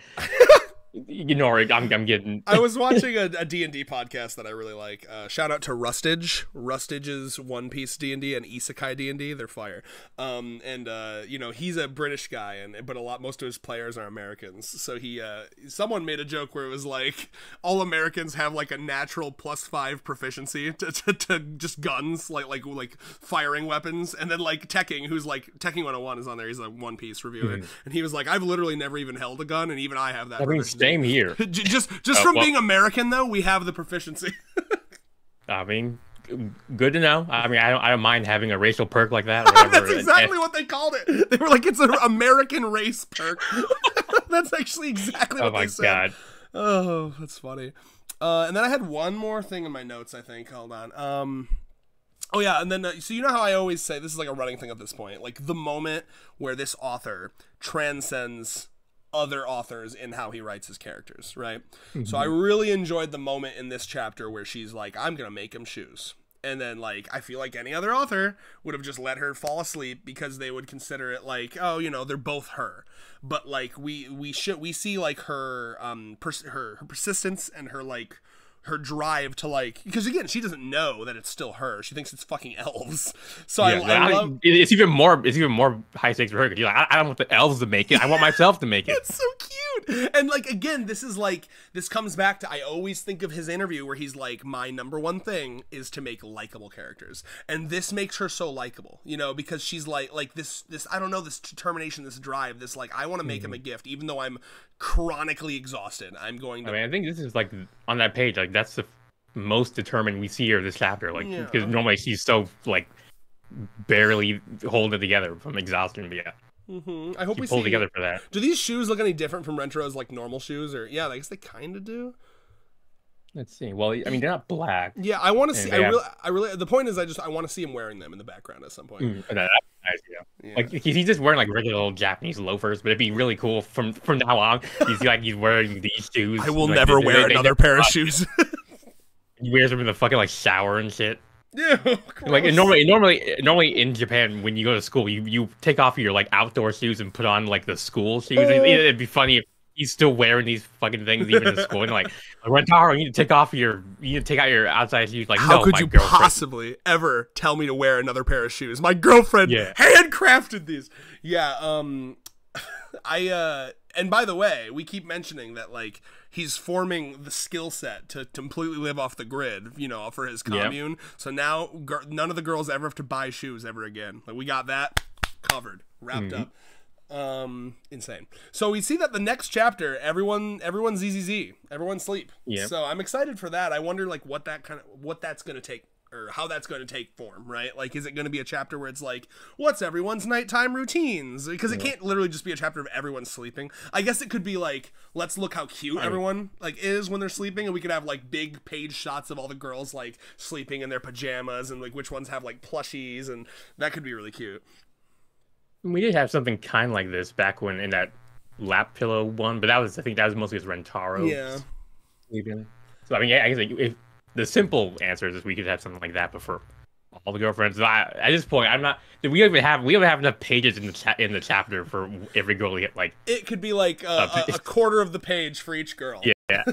Speaker 2: Ignore it. I'm getting.
Speaker 1: I was watching a D&D podcast that I really like. Shout out to Rustage. Rustage is One Piece D&D and Isekai D&D. They're fire. You know, he's a British guy, but most of his players are Americans. So someone made a joke where it was like all Americans have like a natural +5 proficiency to just guns, like firing weapons, and then like Tekking, who's like Tekking 101 is on there. He's a One Piece reviewer, and he was like, I've literally never even held a gun, and even I have that.
Speaker 2: Same here.
Speaker 1: just from being American, though, we have the proficiency.
Speaker 2: I mean, good to know. I mean, I don't mind having a racial perk like that. Or whatever.
Speaker 1: That's exactly what they called it. They were like, it's an American race perk. That's actually exactly what they said. Oh, my God. Oh, that's funny. And then I had one more thing in my notes, I think. Hold on. Oh, yeah, and then, so you know how I always say, this is like a running thing at this point, like the moment where this author transcends other authors in how he writes his characters, right? So I really enjoyed the moment in this chapter where she's like, I'm gonna make him shoes, and then like I feel like any other author would have just let her fall asleep because they would consider it like, oh, you know, they're both her. But like we see like her her persistence and her like her drive to like, because again, she doesn't know that it's still her. She thinks it's fucking elves. So yeah, I love
Speaker 2: it's even more high stakes for her. Because you're like, I don't want the elves to make it. I want myself to make it.
Speaker 1: It's so cute. And like again, this comes back to, I always think of his interview where he's like, my number one thing is to make likable characters, and this makes her so likable, you know, because she's like this I don't know, this determination, this drive, this like, I want to make him a gift even though I'm chronically exhausted. I'm going to.
Speaker 2: I mean, I think this is like on that page, like that's the most determined we see her this chapter, like because normally she's so like barely holding it together from exhaustion. But yeah,
Speaker 1: I hope we
Speaker 2: pull
Speaker 1: see
Speaker 2: together for that.
Speaker 1: Do these shoes look any different from Rentro's like normal shoes, or I guess they kind of do.
Speaker 2: Let's see. Well, I mean, they're not black.
Speaker 1: Yeah, I want to see. I really. The point is, I want to see him wearing them in the background at some point.
Speaker 2: That's nice, yeah. Like he's just wearing like regular old Japanese loafers, but it'd be really cool from now on. He's wearing these shoes.
Speaker 1: I will never wear another pair of shoes.
Speaker 2: He wears them in the fucking like shower and shit.
Speaker 1: Yeah,
Speaker 2: like normally in Japan when you go to school, you take off your like outdoor shoes and put on like the school shoes. It'd be funny if he's still wearing these fucking things even in school. And like, Rentaro, you need to take out your outside shoes. Like,
Speaker 1: how could you possibly ever tell me to wear another pair of shoes? My girlfriend handcrafted these. Yeah. And by the way, we keep mentioning that like he's forming the skill set to completely live off the grid, you know, for his commune. Yep. So now none of the girls ever have to buy shoes ever again. Like we got that covered, wrapped up. Insane. So we see that the next chapter, everyone's ZZZ, everyone's sleep.
Speaker 2: Yeah.
Speaker 1: So I'm excited for that. I wonder like what that's gonna take, or how that's going to take form, right? Like, is it going to be a chapter where it's like, what's everyone's nighttime routines? Because it can't literally just be a chapter of everyone sleeping. I guess it could be like, let's look how cute everyone like is when they're sleeping, and we could have like big page shots of all the girls like sleeping in their pajamas, and like which ones have like plushies, and that could be really cute.
Speaker 2: We did have something kind of like this back when in that lap pillow one, but I think that was mostly just Rentaro sleeping. So I mean, I guess if the simple answer is we could have something like that, but for all the girlfriends, at this point, I'm not. We don't even have enough pages in the chapter for every girl to get like. It
Speaker 1: could be like a quarter of the page for each girl.
Speaker 2: Yeah.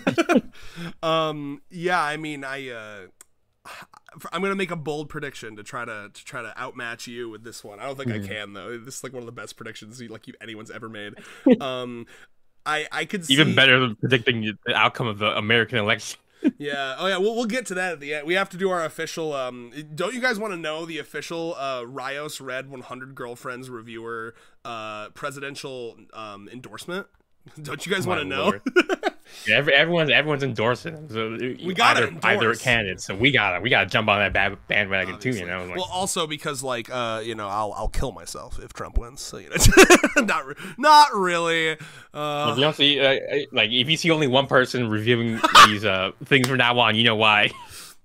Speaker 1: Yeah. I mean, I'm gonna make a bold prediction to try to outmatch you with this one. I don't think I can though. This is like one of the best predictions anyone's ever made. I could see
Speaker 2: even better than predicting the outcome of the American election.
Speaker 1: Yeah. Oh yeah. We'll get to that at the end. We have to do our official. Don't you guys want to know the official Rios Red 100 Girlfriends reviewer presidential endorsement? Don't you guys want to know?
Speaker 2: Yeah, everyone's endorsing them. So
Speaker 1: we got
Speaker 2: either candidates. So we gotta jump on that bandwagon too. You know. Like,
Speaker 1: well, also because like I'll kill myself if Trump wins. So not really.
Speaker 2: If you don't see like if you see only one person reviewing these things from now on, you know why.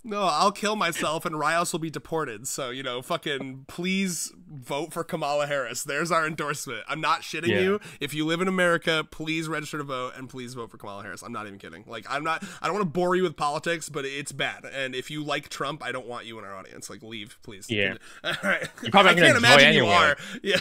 Speaker 1: No, I'll kill myself and Rios will be deported. So, fucking please vote for Kamala Harris. There's our endorsement. I'm not shitting you. If you live in America, please register to vote and please vote for Kamala Harris. I'm not even kidding. Like, I don't want to bore you with politics, but it's bad. And if you like Trump, I don't want you in our audience. Like, leave, please.
Speaker 2: Yeah.
Speaker 1: All right.
Speaker 2: You're probably
Speaker 1: I can't imagine you are. Yeah.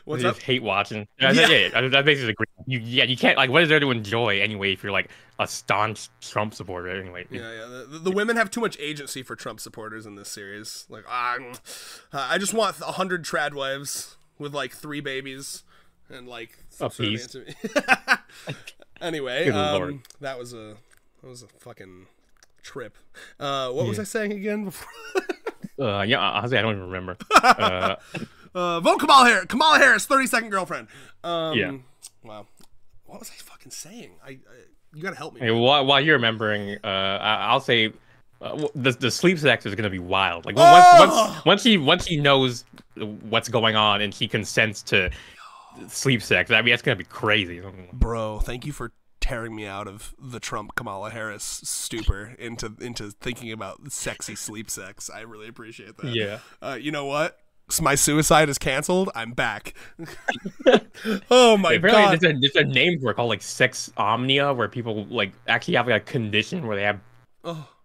Speaker 1: What's
Speaker 2: I
Speaker 1: up?
Speaker 2: just hate watching.
Speaker 1: Yeah.
Speaker 2: I basically agree. You can't like. What is there to enjoy anyway if you're like a staunch Trump supporter anyway?
Speaker 1: Yeah. The women have too much agency for Trump supporters in this series. Like, I just want 100 trad wives with like 3 babies and like some
Speaker 2: A
Speaker 1: sort of
Speaker 2: piece.
Speaker 1: Anyway,
Speaker 2: Good Lord.
Speaker 1: that was a fucking trip. What was I saying again before?
Speaker 2: Yeah, honestly, I don't even remember.
Speaker 1: Vote Kamala Harris, 30-second girlfriend.
Speaker 2: Yeah.
Speaker 1: Wow. What was I fucking saying? You gotta help me.
Speaker 2: Hey, while you're remembering, I'll say the sleep sex is gonna be wild. Like once he knows what's going on and he consents to sleep sex, I mean that's gonna be crazy.
Speaker 1: Bro, thank you for tearing me out of the Trump Kamala Harris stupor into thinking about sexy sleep sex. I really appreciate that.
Speaker 2: Yeah.
Speaker 1: You know what? My suicide is canceled. I'm back. Oh my god!
Speaker 2: There's a name for it called like sex omnia, where people like actually have like a condition where they have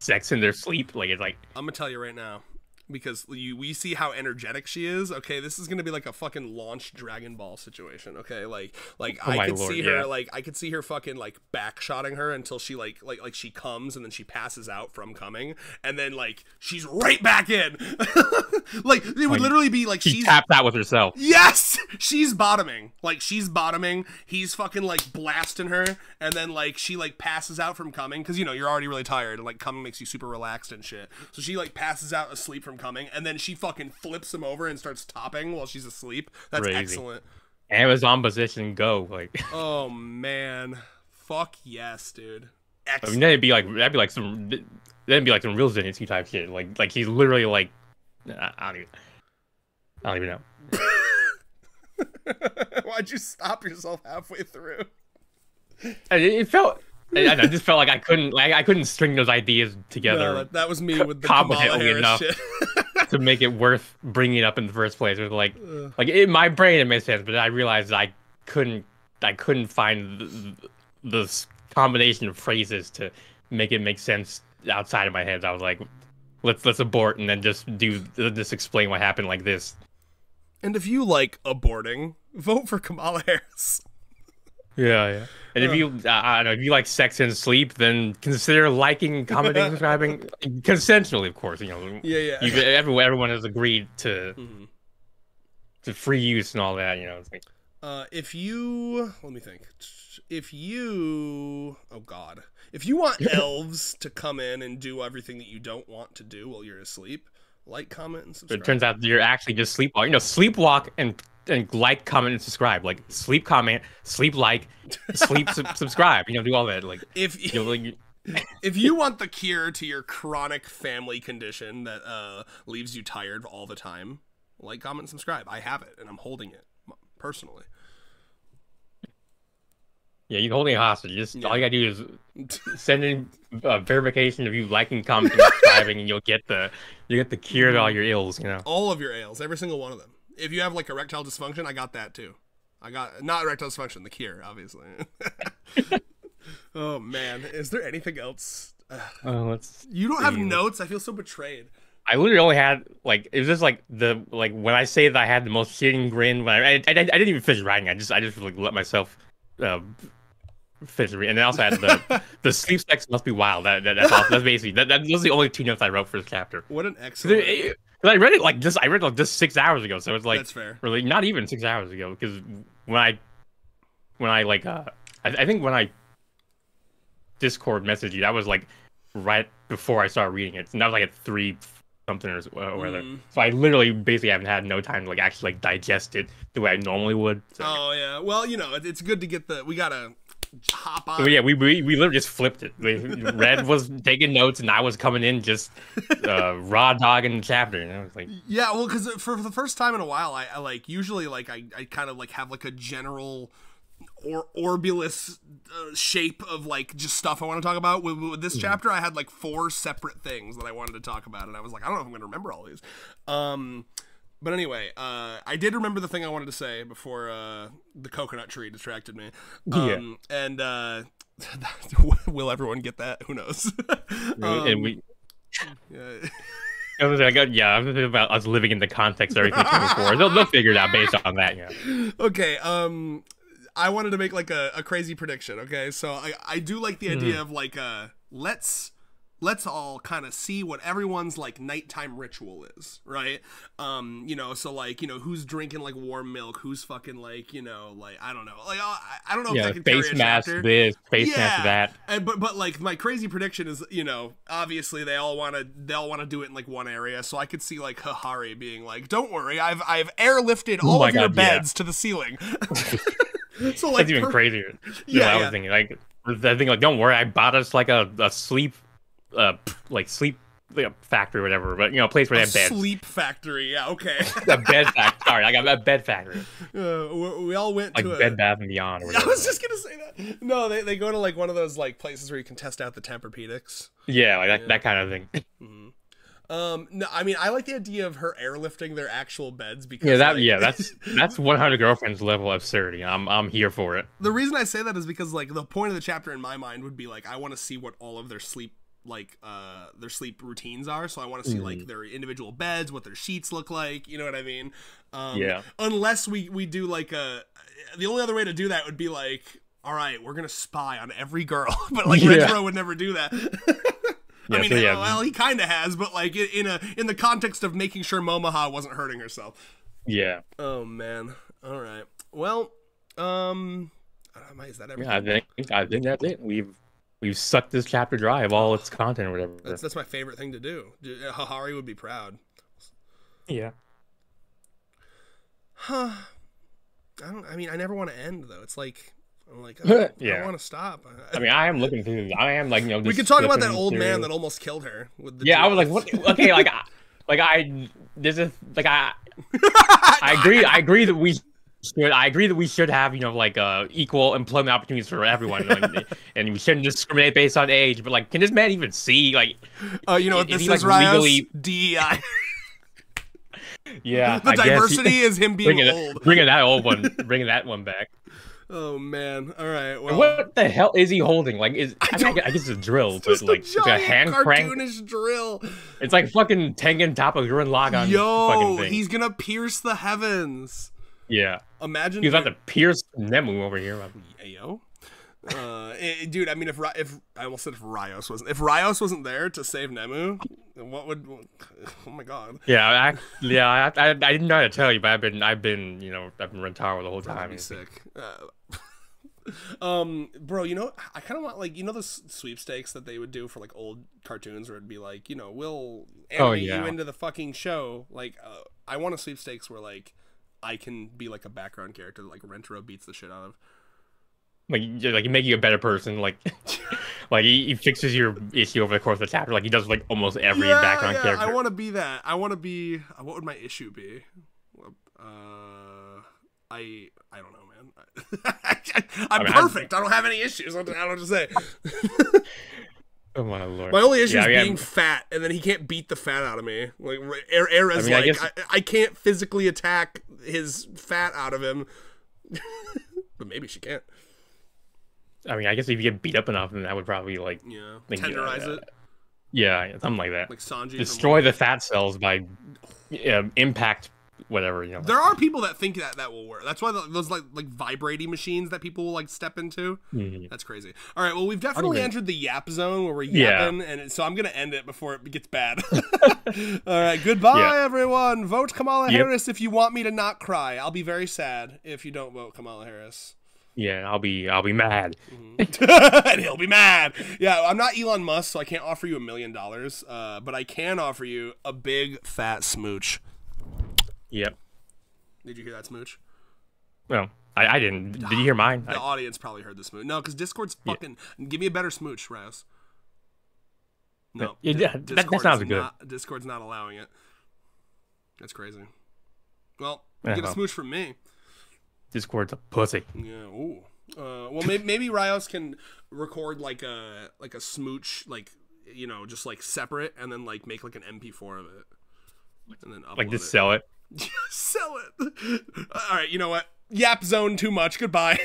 Speaker 2: sex in their sleep. Like it's like
Speaker 1: I'm gonna tell you right now, because we see how energetic she is. Okay, this is gonna be like a fucking launch Dragon Ball situation. Okay, like I could see her like I could see her fucking like backshotting her until she like she comes and then she passes out from coming and then like she's right back in. Like it would literally be like
Speaker 2: she taps out with herself.
Speaker 1: Yes, she's bottoming. Like she's bottoming. He's fucking like blasting her, and then like she like passes out from coming because you know you're already really tired and like coming makes you super relaxed and shit. So she like passes out asleep from coming, and then she fucking flips him over and starts topping while she's asleep. That's
Speaker 2: Crazy.
Speaker 1: Excellent.
Speaker 2: Amazon position, go like.
Speaker 1: Oh man, fuck yes, dude. Excellent.
Speaker 2: I mean, that'd be like some real Zenitsu type shit. Like he's literally like, I don't even know.
Speaker 1: Why'd you stop yourself halfway through?
Speaker 2: It felt. I just felt like I couldn't string those ideas together.
Speaker 1: No, that was me with the Kamala Harris
Speaker 2: enough
Speaker 1: shit.
Speaker 2: to make it worth bringing it up in the first place. It was like in my brain it made sense, but I realized I couldn't find the combination of phrases to make it make sense outside of my head. I was like, let's abort and then just explain what happened like this.
Speaker 1: And if you like aborting, vote for Kamala Harris.
Speaker 2: Yeah. And if you, I don't know, if you like sex and sleep, then consider liking, commenting, subscribing, consensually, of course. You know.
Speaker 1: Yeah.
Speaker 2: Everyone has agreed to free use and all that. You know. It's like,
Speaker 1: if you want elves to come in and do everything that you don't want to do while you're asleep, like, comment, and subscribe.
Speaker 2: It turns out you're actually just sleepwalk. You know, sleepwalk and like, comment, and subscribe. Like sleep, comment, sleep, like, sleep, subscribe. You know, do all that. Like
Speaker 1: if
Speaker 2: you know, like,
Speaker 1: if you want the cure to your chronic family condition that leaves you tired all the time, like, comment, and subscribe. I have it, and I'm holding it personally.
Speaker 2: Yeah, you're holding a hostage. All you gotta do is send in verification of you liking, commenting, subscribing, and you'll get the cure to all your ills. You know,
Speaker 1: all of your ails, every single one of them. If you have like erectile dysfunction, I got that too. I got not erectile dysfunction, the cure, obviously. Oh man, is there anything else? You don't have notes. I feel so betrayed.
Speaker 2: I literally only had like it was just like when I say that I had the most shitting grin when I didn't even finish writing. I just like let myself finish reading. And then also had the sleep sex must be wild. That's basically those are the only 2 notes I wrote for this chapter.
Speaker 1: What an excellent.
Speaker 2: I read it just 6 hours ago, so it's like
Speaker 1: that's fair.
Speaker 2: Really not even 6 hours ago because when I like I think when I Discord messaged you, that was like right before I started reading it, and that was like at 3 something or whatever. So I literally basically haven't had no time to like actually like digest it the way I normally would. So.
Speaker 1: Oh yeah, well you know it's good to get we gotta hop on.
Speaker 2: So, yeah, we literally just flipped it. Red was taking notes and I was coming in just raw dogging the chapter. You know, it's like
Speaker 1: yeah, well because for the first time in a while I like usually like I kind of like have like a general orbulous shape of like just stuff I want to talk about. With this chapter I had like 4 separate things that I wanted to talk about, and I was like I don't know if I'm gonna remember all these. But anyway, I did remember the thing I wanted to say before the coconut tree distracted me. And will everyone get that? Who knows?
Speaker 2: And we I'm thinking about us living in the context of everything 24. They'll figure it out based on that.
Speaker 1: Okay. I wanted to make like a crazy prediction. Okay, so I do like the idea of like let's all kind of see what everyone's like nighttime ritual is, right? You know, so like, you know, who's drinking like warm milk, who's fucking like, you know, like I don't know, like I don't know if that can carry a
Speaker 2: mask
Speaker 1: chapter.
Speaker 2: This, face mask that.
Speaker 1: And, but like my crazy prediction is, you know, obviously they all want to do it in like one area, so I could see like Hahari being like, "Don't worry, I've airlifted all of your beds to the ceiling." So like
Speaker 2: that's even crazier. Yeah, I was thinking like don't worry, I bought us like a sleep factory or whatever, but you know, a place where they have beds.
Speaker 1: Sleep factory, yeah, okay.
Speaker 2: A bed factory. Sorry, I got a bed factory.
Speaker 1: We all went
Speaker 2: like
Speaker 1: to
Speaker 2: Bed Bath and Beyond. Or whatever.
Speaker 1: I was just gonna say that. No, they go to like one of those like places where you can test out the Tempur-Pedics.
Speaker 2: Yeah, like that kind of thing.
Speaker 1: No, I mean I like the idea of her airlifting their actual beds because
Speaker 2: that's 100 Girlfriends level absurdity. I'm here for it.
Speaker 1: The reason I say that is because like the point of the chapter in my mind would be like I want to see what all of their sleep routines are, so I want to see like their individual beds, what their sheets look like, you know what I mean? Unless we do like the only other way to do that would be like, all right, we're gonna spy on every girl, but like Renjiro would never do that. I mean, well, he kind of has, but like in the context of making sure Momoha wasn't hurting herself.
Speaker 2: Yeah.
Speaker 1: Oh man. All right. Well, is that everything?
Speaker 2: I think that's it. We've sucked this chapter dry of all its content or whatever.
Speaker 1: That's my favorite thing to do. Hahari would be proud.
Speaker 2: Yeah.
Speaker 1: Huh. I mean, I never want to end though. It's like I'm like, I don't want to stop.
Speaker 2: I mean, I am looking through. I am like, you know.
Speaker 1: We could talk about that old man that almost killed her. With the
Speaker 2: I was like, what? Okay, I agree that we should. I agree that we should have, you know, like equal employment opportunities for everyone, and we shouldn't discriminate based on age. But like, can this man even see? Like,
Speaker 1: you know what this is, Rios? DEI.
Speaker 2: Yeah,
Speaker 1: the diversity is him being old.
Speaker 2: Bringing that one back.
Speaker 1: Oh man! All right. Well,
Speaker 2: what the hell is he holding? Like, I guess it's a drill, but like it's a hand crank.
Speaker 1: Cartoonish drill.
Speaker 2: It's like fucking Tengen Toppa Gurren Lagann.
Speaker 1: Yo, he's gonna pierce the heavens.
Speaker 2: Yeah.
Speaker 1: Imagine
Speaker 2: he's about to pierce Nemu over here.
Speaker 1: Yo. Dude, I mean, if I almost said if Rios wasn't there to save Nemu, what would? Oh my god.
Speaker 2: Yeah, I didn't know how to tell you, but I've been Rentaro the whole time.
Speaker 1: That'd be sick. Bro, you know, I kind of want like, you know, those sweepstakes that they would do for like old cartoons where it'd be like, you know, we'll animate you into the fucking show. Like, I want a sweepstakes where like I can be like a background character that like Rentaro beats the shit out of.
Speaker 2: Like you make you a better person, like he fixes your issue over the course of the chapter, like he does like almost every background character.
Speaker 1: I want to be that. I want to be. What would my issue be? I don't know, man. I'm perfect. I don't have any issues. I don't know what to say.
Speaker 2: Oh my lord.
Speaker 1: My only issue is being fat, and then he can't beat the fat out of me. Like Era's I can't physically attack his fat out of him. But maybe she can't.
Speaker 2: I mean, I guess if you get beat up enough, then that would probably like
Speaker 1: tenderize it.
Speaker 2: Yeah, something like that.
Speaker 1: Like Sanji.
Speaker 2: Destroy the fat cells by impact, whatever, you know.
Speaker 1: There are people that think that will work. That's why those like vibrating machines that people will like step into. That's crazy. All right, well, we've definitely entered the yap zone where we're yapping, and so I'm gonna end it before it gets bad. All right, goodbye, everyone. Vote Kamala Harris if you want me to not cry. I'll be very sad if you don't vote Kamala Harris.
Speaker 2: Yeah, I'll be mad.
Speaker 1: And he'll be mad. Yeah, I'm not Elon Musk, so I can't offer you $1 million. But I can offer you a big fat smooch.
Speaker 2: Yep.
Speaker 1: Did you hear that smooch?
Speaker 2: No, I didn't. Did you hear mine?
Speaker 1: The audience probably heard the smooch. No, because Discord's fucking. Give me a better smooch, Rios. No,
Speaker 2: that sounds good.
Speaker 1: Discord's not allowing it. That's crazy. Well, you get a smooch from me.
Speaker 2: Discord's a pussy.
Speaker 1: Yeah. Ooh. Well, maybe Rios can record like a smooch, like, you know, just like separate, and then like make like an MP4 of it, and then upload
Speaker 2: like just sell it.
Speaker 1: Sell it. All right. You know what? Yap zone too much. Goodbye.